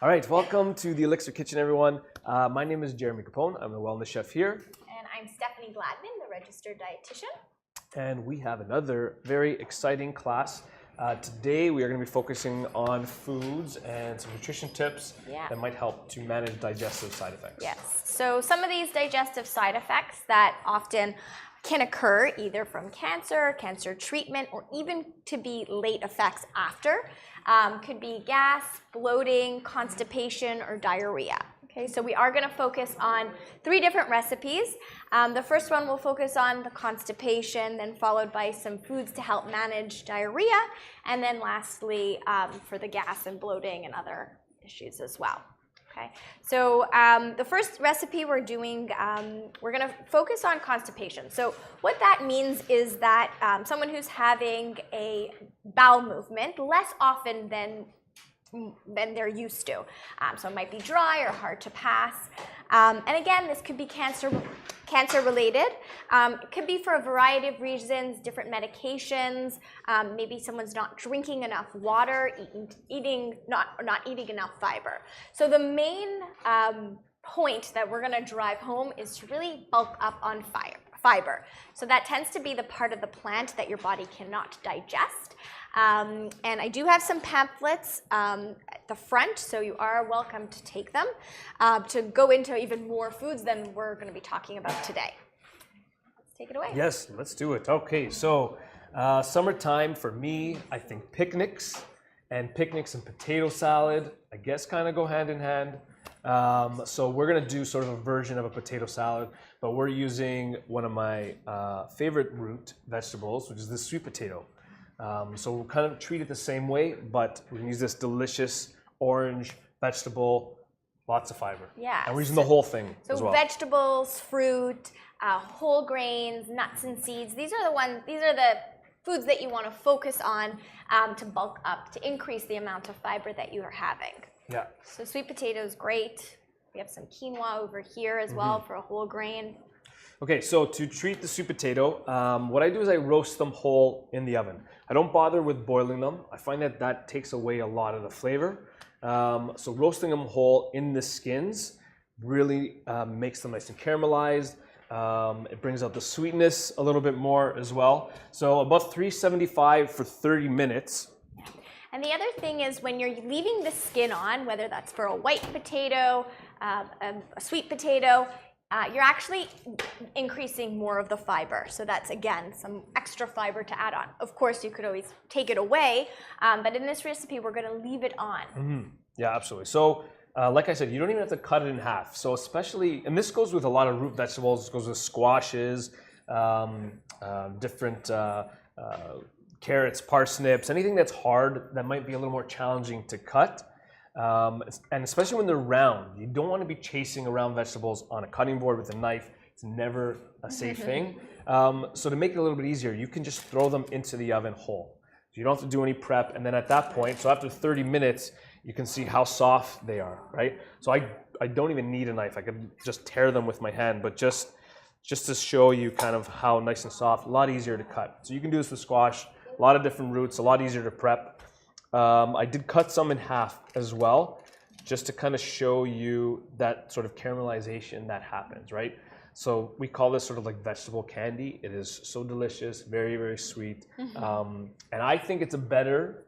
All right, welcome to the Elixir Kitchen, everyone. My name is Jeremy Capone. I'm the wellness chef here. And I'm Stephanie Gladman, the registered dietitian. And we have another very exciting class. Today we are going to be focusing on foods and some nutrition tips that might help to manage digestive side effects. Yes, so some of these digestive side effects that often can occur either from cancer, cancer treatment, or even to be late effects after, could be gas, bloating, constipation, or diarrhea. Okay, so we are going to focus on 3 different recipes. The first one will focus on the constipation, then followed by some foods to help manage diarrhea, and then lastly for the gas and bloating and other issues as well. Okay, so the first recipe we're doing, we're going to focus on constipation. So what that means is that someone who's having a bowel movement less often than they're used to. So it might be dry or hard to pass. And again, this could be cancer related. It could be for a variety of reasons, different medications. Maybe someone's not drinking enough water, not eating enough fiber. So the main point that we're going to drive home is to really bulk up on fiber. So that tends to be the part of the plant that your body cannot digest. And I do have some pamphlets at the front, so you are welcome to take them to go into even more foods than we're going to be talking about today. Let's take it away. Yes, let's do it. Okay, so summertime for me, I think picnics and potato salad, I guess kind of go hand in hand. So we're going to do sort of a version of a potato salad, but we're using one of my favorite root vegetables, which is the sweet potato. So we'll kind of treat it the same way, but we can use this delicious orange vegetable, lots of fiber. Yeah. And we're using the whole thing as well. So vegetables, fruit, whole grains, nuts and seeds. These are the foods that you want to focus on to bulk up, to increase the amount of fiber that you are having. Yeah. So sweet potato is great. We have some quinoa over here as well for a whole grain. Okay, so to treat the sweet potato, what I do is I roast them whole in the oven. I don't bother with boiling them. I find that takes away a lot of the flavor. So roasting them whole in the skins really makes them nice and caramelized. It brings out the sweetness a little bit more as well. So about 375 for 30 minutes. And the other thing is when you're leaving the skin on, whether that's for a white potato, a sweet potato, you're actually increasing more of the fiber. So that's, again, some extra fiber to add on. Of course, you could always take it away, but in this recipe, we're going to leave it on. Yeah, absolutely. So like I said, you don't even have to cut it in half. So especially, and this goes with a lot of root vegetables, it goes with squashes, different carrots, parsnips, anything that's hard that might be a little more challenging to cut. And especially when they're round, you don't want to be chasing around vegetables on a cutting board with a knife. It's never a safe thing. So to make it a little bit easier, you can just throw them into the oven whole. So you don't have to do any prep. And then at that point, so after 30 minutes, you can see how soft they are, right? So I don't even need a knife. I could just tear them with my hand, but just to show you kind of how nice and soft, a lot easier to cut. So you can do this with squash, a lot of different roots, a lot easier to prep. I did cut some in half as well, just to kind of show you that sort of caramelization that happens, right? So we call this sort of like vegetable candy. It is so delicious, very, very sweet. And I think it's a better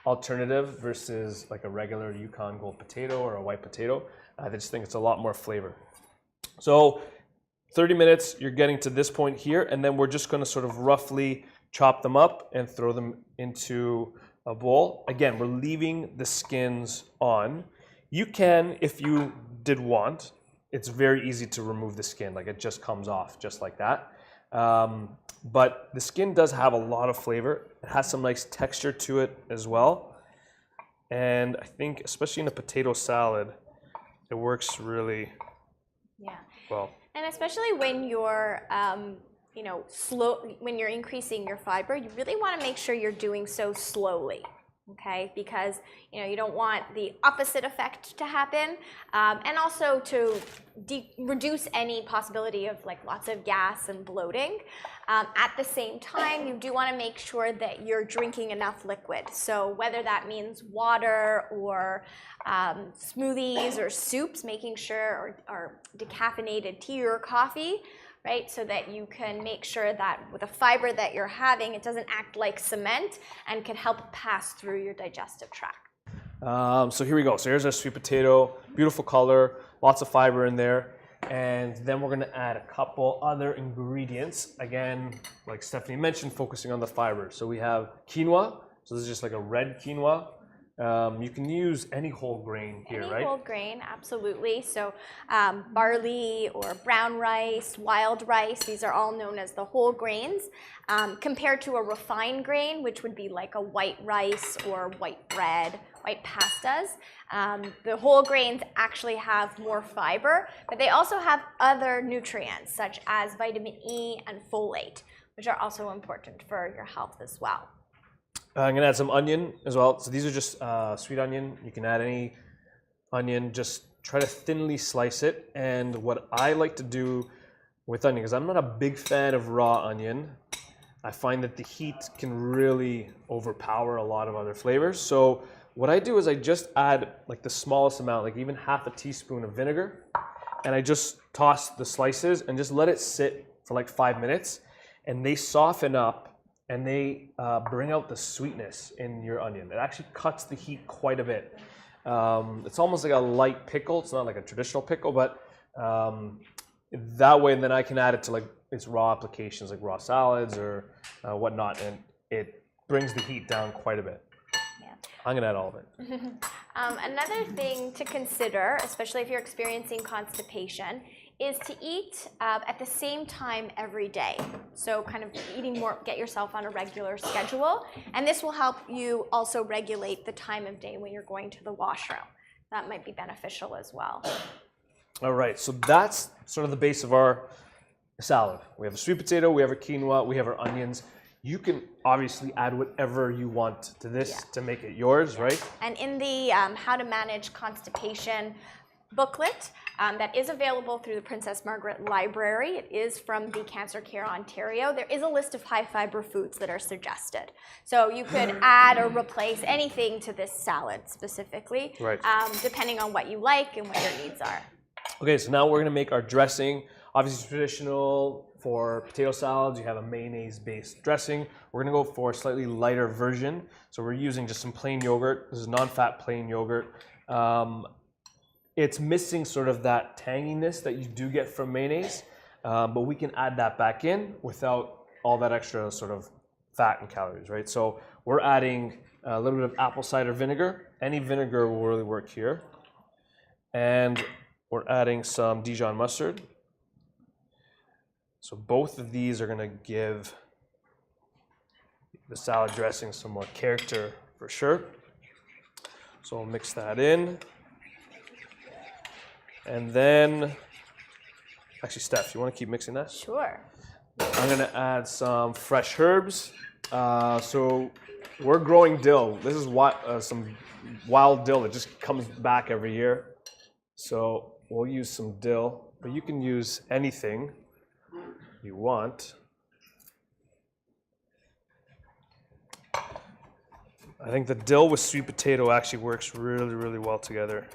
alternative versus like a regular Yukon Gold potato or a white potato. I just think it's a lot more flavor. So 30 minutes, you're getting to this point here, and then we're just going to sort of roughly chop them up and throw them into a bowl. Again, we're leaving the skins on. You can, if you did want, it's very easy to remove the skin. Like it just comes off just like that. But the skin does have a lot of flavor. It has some nice texture to it as well. And I think, especially in a potato salad, it works really well. And especially when you're when you're increasing your fiber, you really want to make sure you're doing so slowly. okay? Because you don't want the opposite effect to happen, and also to reduce any possibility of like lots of gas and bloating. At the same time, you do want to make sure that you're drinking enough liquid. So whether that means water or smoothies or soups, making sure, or decaffeinated tea or coffee, right? So that you can make sure that with the fiber that you're having, it doesn't act like cement and can help pass through your digestive tract. So here we go. So here's our sweet potato, beautiful color, lots of fiber in there. And then we're gonna add a couple other ingredients. Again, like Stephanie mentioned, focusing on the fiber. So we have quinoa. So this is just like a red quinoa. You can use any whole grain here, right? Any whole grain, absolutely. So barley or brown rice, wild rice, these are all known as the whole grains. Compared to a refined grain, which would be like a white rice or white bread, white pastas, the whole grains actually have more fiber, but they also have other nutrients such as vitamin E and folate, which are also important for your health as well. I'm gonna add some onion as well. So these are just sweet onion. You can add any onion, just try to thinly slice it. And what I like to do with onion, because I'm not a big fan of raw onion, I find that the heat can really overpower a lot of other flavors. So what I do is I just add like the smallest amount, like even half a teaspoon of vinegar, and I just toss the slices and just let it sit for like 5 minutes, and they soften up. And they bring out the sweetness in your onion. It actually cuts the heat quite a bit. It's almost like a light pickle. It's not like a traditional pickle, but that way then I can add it to like its raw applications, like raw salads or whatnot, and it brings the heat down quite a bit. Yeah. I'm gonna add all of it. Another thing to consider, especially if you're experiencing constipation, is to eat at the same time every day. So kind of eating more, get yourself on a regular schedule. And this will help you also regulate the time of day when you're going to the washroom. That might be beneficial as well. All right, so that's sort of the base of our salad. We have a sweet potato, we have a quinoa, we have our onions. You can obviously add whatever you want to this to make it yours, right? And in the How to Manage Constipation booklet that is available through the Princess Margaret Library. It is from the Cancer Care Ontario. There is a list of high fiber foods that are suggested. So you could add or replace anything to this salad specifically, right, depending on what you like and what your needs are. Okay, so now we're gonna make our dressing. Obviously traditional for potato salads, you have a mayonnaise-based dressing. We're gonna go for a slightly lighter version. So we're using just some plain yogurt. This is non-fat plain yogurt. It's missing sort of that tanginess that you do get from mayonnaise, but we can add that back in without all that extra sort of fat and calories, right? So we're adding a little bit of apple cider vinegar. Any vinegar will really work here. And we're adding some Dijon mustard. So both of these are gonna give the salad dressing some more character for sure. So we'll mix that in. And then, actually, Steph, you want to keep mixing that? Sure. I'm going to add some fresh herbs. So we're growing dill. This is some wild dill that just comes back every year. So we'll use some dill, but you can use anything you want. I think the dill with sweet potato actually works really, really well together.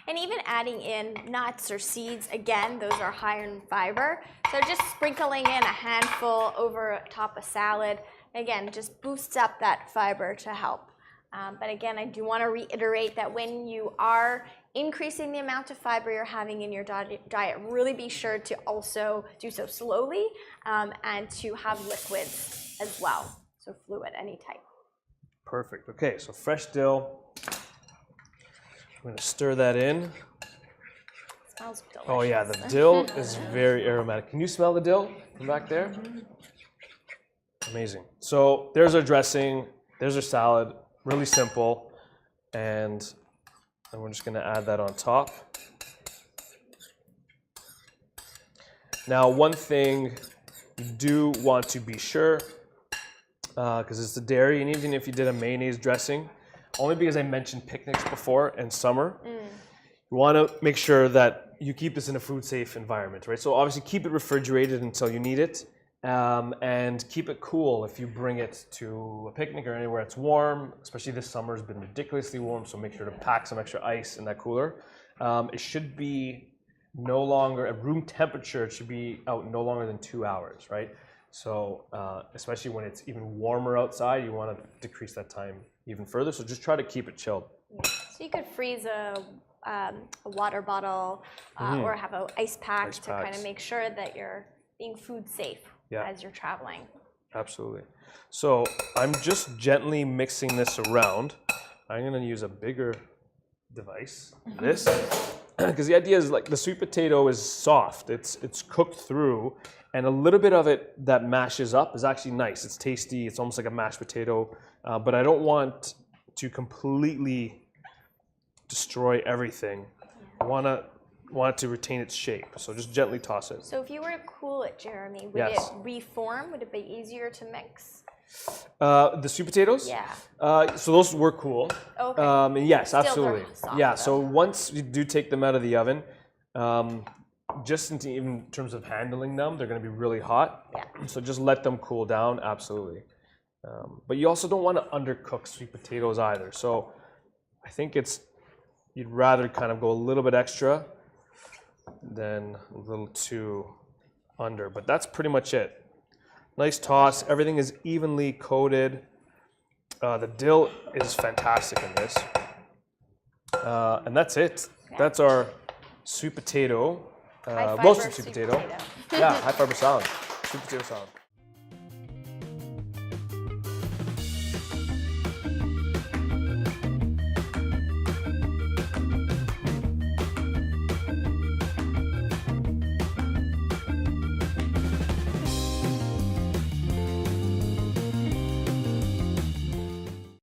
And even adding in nuts or seeds, again, those are higher in fiber. So just sprinkling in a handful over top a salad, again, just boosts up that fiber to help. But again, I do want to reiterate that when you are increasing the amount of fiber you're having in your diet, really be sure to also do so slowly and to have liquids as well. So fluid, any type. Perfect. Okay, so fresh dill. I'm going to stir that in. It smells delicious. Oh yeah, the dill is very aromatic. Can you smell the dill from back there? Amazing. So there's our dressing, there's our salad, really simple. And we're just going to add that on top. Now, one thing you do want to be sure because it's the dairy, and even if you did a mayonnaise dressing, only because I mentioned picnics before and summer, you want to make sure that you keep this in a food safe environment, right? So obviously keep it refrigerated until you need it, and keep it cool if you bring it to a picnic or anywhere it's warm. Especially this summer has been ridiculously warm, so make sure to pack some extra ice in that cooler. It should be no longer at room temperature. It should be out no longer than 2 hours, right? So especially when it's even warmer outside, you want to decrease that time even further. So just try to keep it chilled. So you could freeze a water bottle or have an ice pack to kind of make sure that you're being food safe as you're traveling. Absolutely. So I'm just gently mixing this around. I'm going to use a bigger device, this, because the idea is like the sweet potato is soft. It's cooked through, and a little bit of it that mashes up is actually nice. It's tasty. It's almost like a mashed potato, but I don't want to completely destroy everything. I want it to retain its shape. So just gently toss it. So if you were to cool it, Jeremy, would it reform? Would it be easier to mix? The sweet potatoes? Yeah. So those were cool. Okay. Yes, Still absolutely. soft, Yeah. though. So once you do take them out of the oven, just in terms of handling them, they're going to be really hot. Yeah. So just let them cool down. Absolutely. But you also don't want to undercook sweet potatoes either. So I think you'd rather kind of go a little bit extra than a little too under. But that's pretty much it. Nice toss. Everything is evenly coated. The dill is fantastic in this. And that's it. Yeah. That's our sweet potato, High fiber roasted sweet potato. potato. Yeah, high fiber salad. Sweet potato salad.